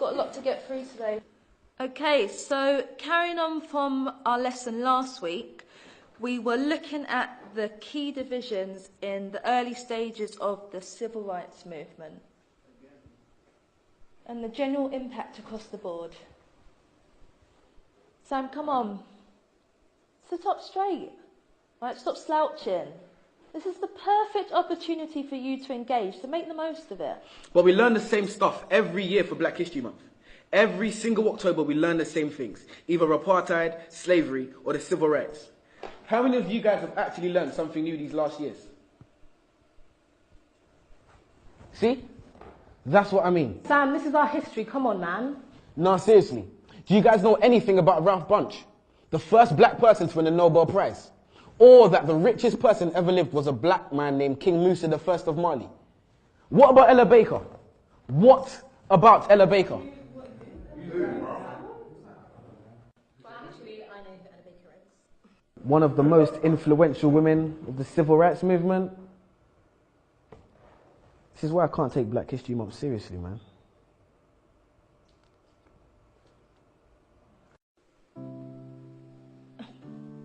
got a lot to get through today. Okay, so carrying on from our lesson last week, we were looking at the key divisions in the early stages of the civil rights movement and the general impact across the board. Sam, come on. Sit up straight. Right, stop slouching. This is the perfect opportunity for you to engage, so make the most of it. Well, we learn the same stuff every year for Black History Month. Every single October, we learn the same things, either apartheid, slavery, or the civil rights. How many of you guys have actually learned something new these last years? See? That's what I mean. Sam, this is our history. Come on, man. No, seriously. Do you guys know anything about Ralph Bunche? The first black person to win a Nobel Prize? Or that the richest person ever lived was a black man named King Musa I of Mali? What about Ella Baker? What about Ella Baker? One of the most influential women of the civil rights movement. This is why I can't take Black History Month seriously, man.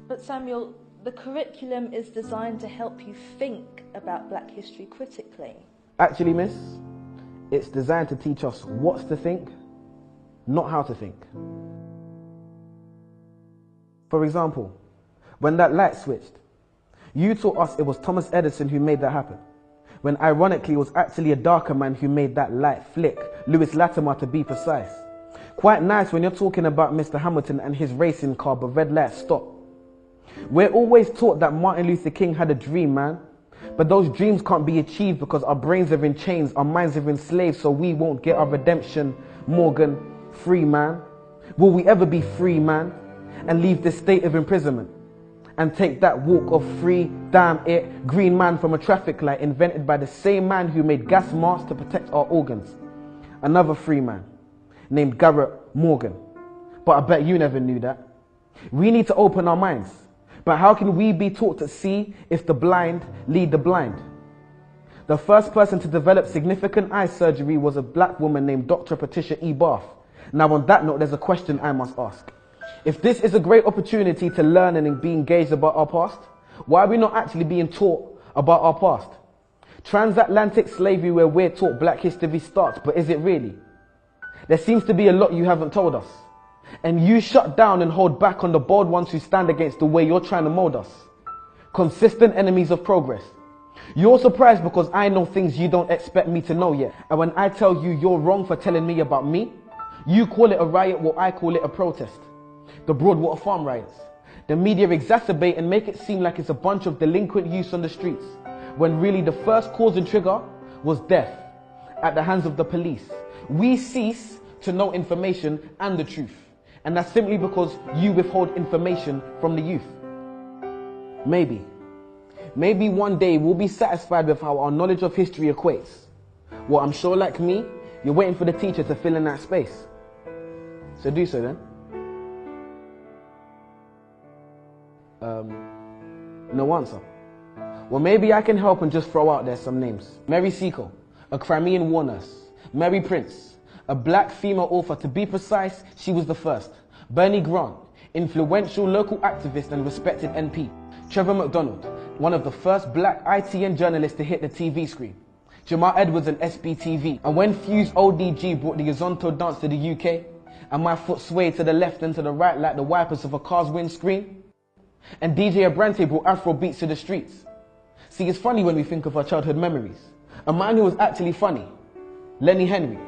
But Samuel, the curriculum is designed to help you think about Black history critically. Actually, miss, it's designed to teach us what to think, not how to think. For example, when that light switched, you taught us it was Thomas Edison who made that happen, when ironically it was actually a darker man who made that light flick, Lewis Latimer to be precise. Quite nice when you're talking about Mr. Hamilton and his racing car, but red light stopped. We're always taught that Martin Luther King had a dream, man. But those dreams can't be achieved because our brains are in chains, our minds are enslaved, so we won't get our redemption. Morgan, free man. Will we ever be free, man? And leave this state of imprisonment? And take that walk of free, damn it, green man from a traffic light invented by the same man who made gas masks to protect our organs. Another free man named Garrett Morgan. But I bet you never knew that. We need to open our minds. But how can we be taught to see if the blind lead the blind? The first person to develop significant eye surgery was a black woman named Dr. Patricia E. Barth. Now on that note, there's a question I must ask. If this is a great opportunity to learn and be engaged about our past, why are we not actually being taught about our past? Transatlantic slavery where we're taught Black history starts, but is it really? There seems to be a lot you haven't told us. And you shut down and hold back on the bold ones who stand against the way you're trying to mold us. Consistent enemies of progress. You're surprised because I know things you don't expect me to know yet. And when I tell you you're wrong for telling me about me, you call it a riot while I call it a protest. The Broadwater Farm riots. The media exacerbate and make it seem like it's a bunch of delinquent youths on the streets, when really the first cause and trigger was death at the hands of the police. We cease to know information and the truth. And that's simply because you withhold information from the youth. Maybe one day we'll be satisfied with how our knowledge of history equates. Well, I'm sure like me, you're waiting for the teacher to fill in that space. So do so then. No answer. Well, maybe I can help and just throw out there some names. Mary Seacole, a Crimean war nurse. Mary Prince, a black female author. To be precise, she was the first. Bernie Grant, influential local activist and respected MP. Trevor McDonald, one of the first black ITN journalists to hit the TV screen. Jamal Edwards and SBTV. And when Fuse ODG brought the Azonto dance to the UK, and my foot swayed to the left and to the right like the wipers of a car's windscreen, and DJ Abrante brought Afro beats to the streets. See, it's funny when we think of our childhood memories. A man who was actually funny, Lenny Henry.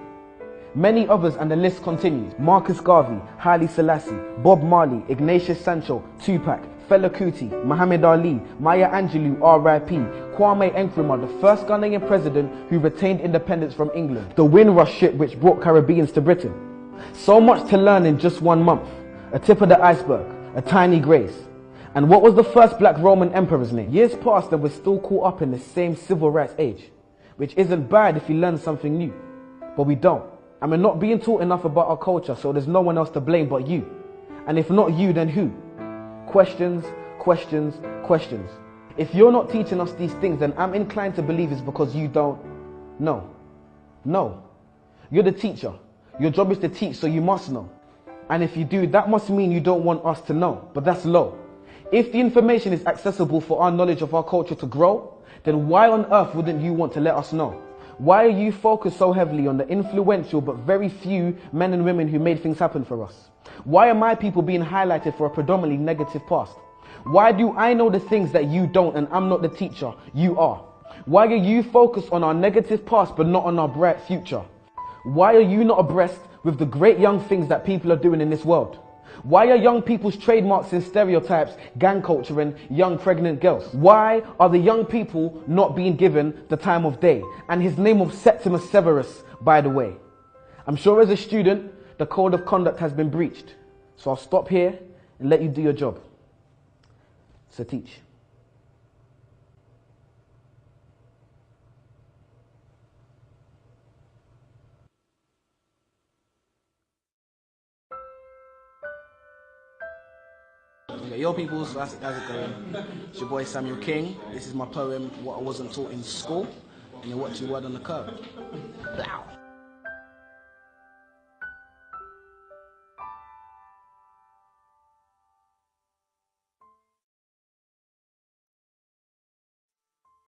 Many others, and the list continues. Marcus Garvey, Haile Selassie, Bob Marley, Ignatius Sancho, Tupac, Fela Kuti, Muhammad Ali, Maya Angelou, R.I.P., Kwame Nkrumah, the first Ghanaian president who retained independence from England, the Windrush ship which brought Caribbeans to Britain. So much to learn in just 1 month. A tip of the iceberg, a tiny grace. And what was the first black Roman emperor's name? Years passed and we're still caught up in the same civil rights age, which isn't bad if you learn something new, but we don't. And we're not being taught enough about our culture, so there's no one else to blame but you. And if not you, then who? Questions, questions, questions. If you're not teaching us these things, then I'm inclined to believe it's because you don't know. No. You're the teacher. Your job is to teach, so you must know. And if you do, that must mean you don't want us to know, but that's low. If the information is accessible for our knowledge of our culture to grow, then why on earth wouldn't you want to let us know? Why are you focused so heavily on the influential but very few men and women who made things happen for us? Why are my people being highlighted for a predominantly negative past? Why do I know the things that you don't and I'm not the teacher, you are? Why are you focused on our negative past but not on our bright future? Why are you not abreast with the great young things that people are doing in this world? Why are young people's trademarks and stereotypes gang culture and young pregnant girls? Why are the young people not being given the time of day? And his name was Septimus Severus, by the way. I'm sure as a student, the code of conduct has been breached. So I'll stop here and let you do your job. So teach. Okay, yo peoples, how's it going? It's your boy Samuel King. This is my poem, What I Wasn't Taught in School. And you're watching Word on the Curb. Blow.